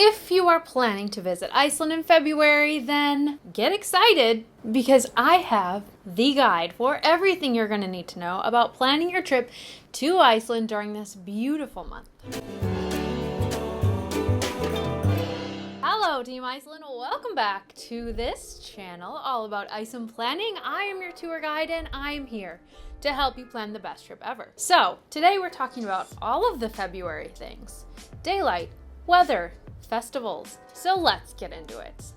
If you are planning to visit Iceland in February, then get excited because I have the guide for everything you're going to need to know about planning your trip to Iceland during this beautiful month. Hello Team Iceland, welcome back to this channel all about Iceland planning. I am your tour guide and I am here to help you plan the best trip ever. So today we're talking about all of the February things: daylight, weather, festivals. So let's get into it.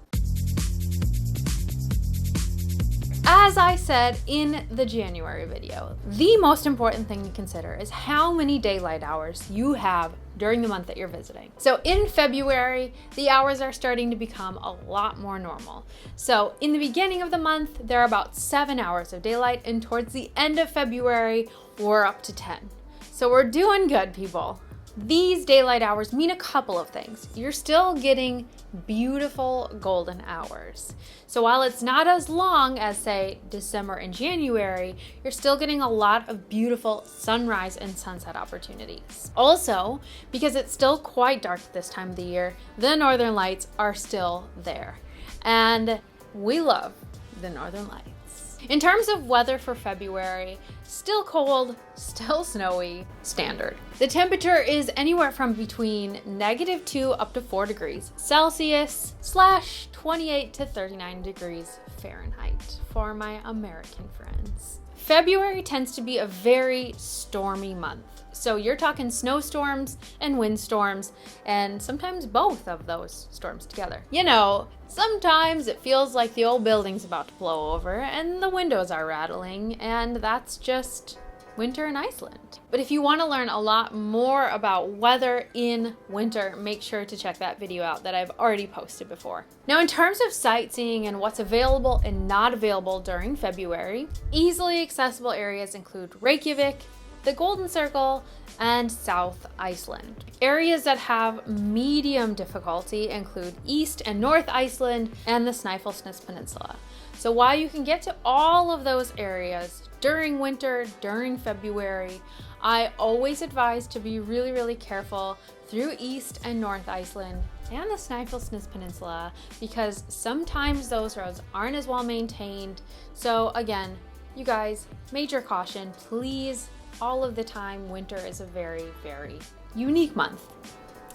As I said in the January video, the most important thing to consider is how many daylight hours you have during the month that you're visiting. So in February, the hours are starting to become a lot more normal. So in the beginning of the month, there are about 7 hours of daylight, and towards the end of February, we're up to 10. So we're doing good, people. These daylight hours mean a couple of things. You're still getting beautiful golden hours. So while it's not as long as, say, December and January, you're still getting a lot of beautiful sunrise and sunset opportunities. Also, because it's still quite dark at this time of the year, the northern lights are still there. And we love the northern lights. In terms of weather for February, still cold, still snowy, standard. The temperature is anywhere from between -2 up to 4 degrees Celsius / 28 to 39 degrees Fahrenheit for my American friends. February tends to be a very stormy month. So you're talking snowstorms and windstorms, and sometimes both of those storms together. You know, sometimes it feels like the old building's about to blow over and the windows are rattling, and that's just winter in Iceland. But if you want to learn a lot more about weather in winter, make sure to check that video out that I've already posted before. Now, in terms of sightseeing and what's available and not available during February, easily accessible areas include Reykjavik, the Golden Circle, and South Iceland. Areas that have medium difficulty include East and North Iceland and the Snæfellsnes Peninsula. So while you can get to all of those areas during winter, during February, I always advise to be really careful through East and North Iceland and the Snæfellsnes Peninsula, because sometimes those roads aren't as well maintained. So again, you guys, major caution, please. All of the time, winter is a very unique month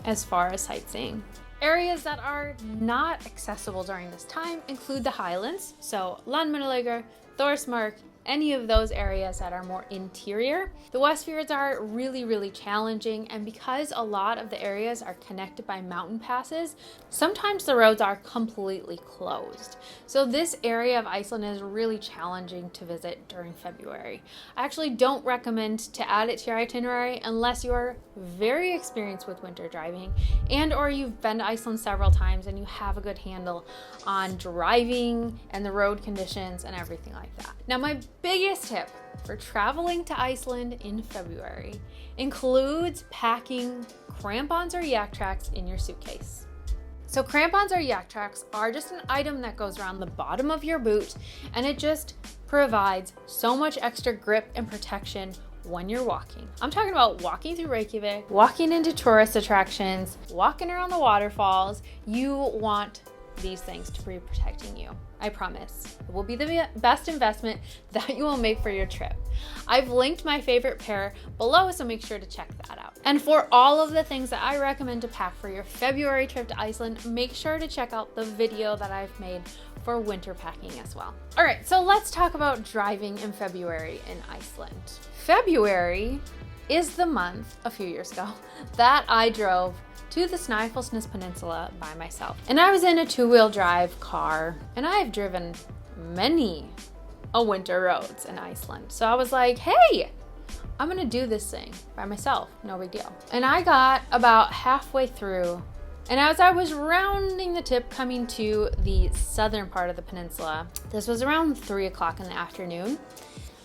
as far as sightseeing. Areas that are not accessible during this time include the Highlands, so Bolludagur, Thorsmark, any of those areas that are more interior. The Westfjords are really challenging, and because a lot of the areas are connected by mountain passes, sometimes the roads are completely closed. So this area of Iceland is really challenging to visit during February. I actually don't recommend to add it to your itinerary unless you are very experienced with winter driving and or you've been to Iceland several times and you have a good handle on driving and the road conditions and everything like that. Now, my biggest tip for traveling to Iceland in February includes packing crampons or yak tracks in your suitcase. So crampons or yak tracks are just an item that goes around the bottom of your boot, and it just provides so much extra grip and protection when you're walking. I'm talking about walking through Reykjavik, walking into tourist attractions, walking around the waterfalls. You want these things to be protecting you. I promise. It will be the best investment that you will make for your trip. I've linked my favorite pair below, so make sure to check that out. And for all of the things that I recommend to pack for your February trip to Iceland, make sure to check out the video that I've made for winter packing as well. All right, so let's talk about driving in February in Iceland. February is the month a few years ago that I drove to the Snæfellsnes Peninsula by myself. And I was in a 2-wheel drive car, and I have driven many winter roads in Iceland. So I was like, hey, I'm gonna do this thing by myself, no big deal. And I got about halfway through, and as I was rounding the tip coming to the southern part of the peninsula, this was around 3 o'clock in the afternoon,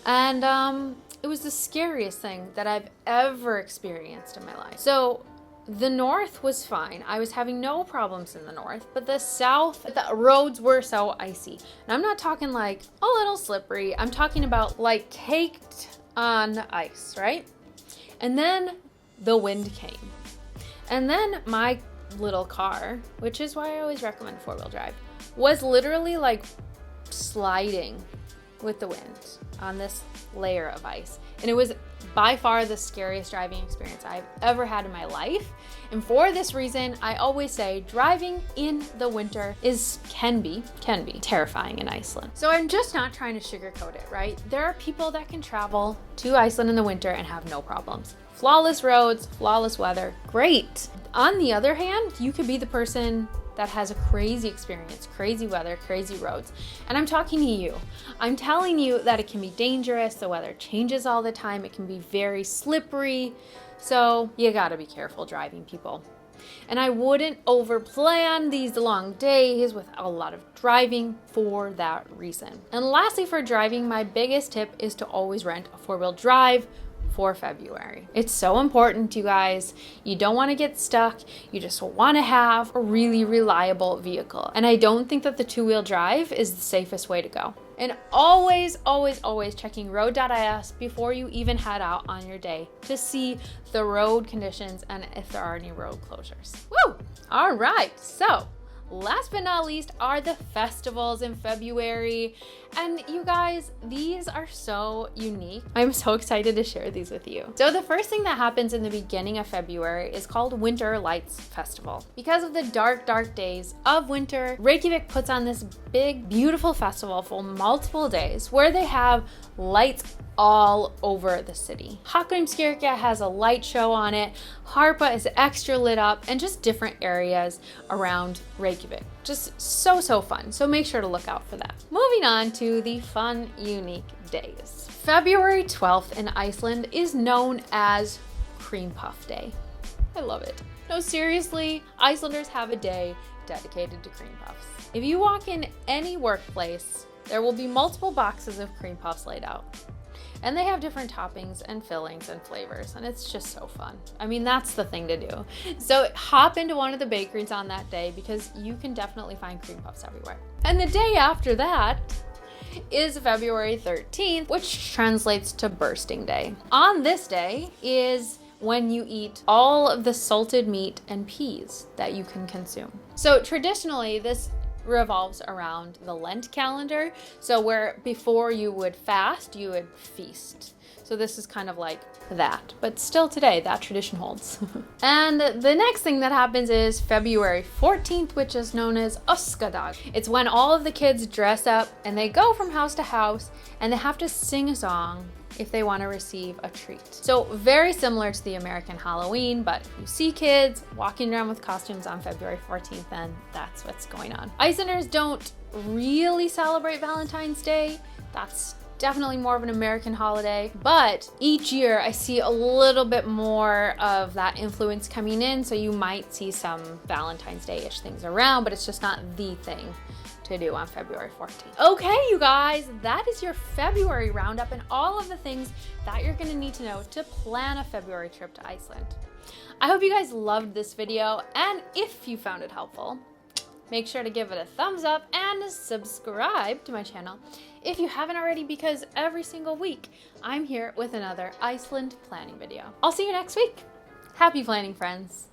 and it was the scariest thing that I've ever experienced in my life. So the north was fine. I was having no problems in the north, but the south, the roads were so icy. And I'm not talking like a little slippery. I'm talking about like caked on ice, right? And then the wind came. And then my little car, which is why I always recommend 4-wheel drive, was literally like sliding with the wind on this layer of ice. And it was by far the scariest driving experience I've ever had in my life. And for this reason, I always say driving in the winter can be terrifying in Iceland. So I'm just not trying to sugarcoat it, right? There are people that can travel to Iceland in the winter and have no problems. Flawless roads, flawless weather, great. On the other hand, you could be the person that has a crazy experience, crazy weather, crazy roads. And I'm talking to you. I'm telling you that it can be dangerous. The weather changes all the time. It can be very slippery. So you gotta be careful driving, people. And I wouldn't overplan these long days with a lot of driving for that reason. And lastly, for driving, my biggest tip is to always rent a 4-wheel drive for February. It's so important, you guys. You don't want to get stuck. You just want to have a really reliable vehicle. And I don't think that the 2-wheel drive is the safest way to go. And always, always, always checking road.is before you even head out on your day to see the road conditions and if there are any road closures. Woo! All right, so last but not least are the festivals in February. And you guys, these are so unique. I'm so excited to share these with you. So the first thing that happens in the beginning of February is called Winter Lights Festival. Because of the dark, dark days of winter, Reykjavik puts on this big, beautiful festival for multiple days where they have lights all over the city. Hallgrímskirkja has a light show on it, Harpa is extra lit up, and just different areas around Reykjavik. Just so fun. So make sure to look out for that. Moving on to the fun, unique days. February 12th in Iceland is known as Cream Puff Day. I love it. No, seriously, Icelanders have a day dedicated to cream puffs. If you walk in any workplace, there will be multiple boxes of cream puffs laid out. And they have different toppings and fillings and flavors, and it's just so fun. I mean, that's the thing to do. So hop into one of the bakeries on that day because you can definitely find cream puffs everywhere. And the day after that is February 13th, which translates to Bursting Day. On this day is when you eat all of the salted meat and peas that you can consume. So traditionally, this revolves around the Lent calendar. So where before you would fast, you would feast. So this is kind of like that, but still today that tradition holds. And the next thing that happens is February 14th, which is known as Öskudagur. It's when all of the kids dress up and they go from house to house and they have to sing a song if they want to receive a treat. So very similar to the American Halloween, but if you see kids walking around with costumes on February 14th, then that's what's going on. Icelanders don't really celebrate Valentine's Day. That's definitely more of an American holiday, but each year I see a little bit more of that influence coming in, so you might see some Valentine's Day-ish things around, but it's just not the thing to do on February 14th. Okay, you guys, that is your February roundup and all of the things that you're gonna need to know to plan a February trip to Iceland. I hope you guys loved this video, and if you found it helpful, make sure to give it a thumbs up and subscribe to my channel if you haven't already, because every single week I'm here with another Iceland planning video. I'll see you next week. Happy planning, friends.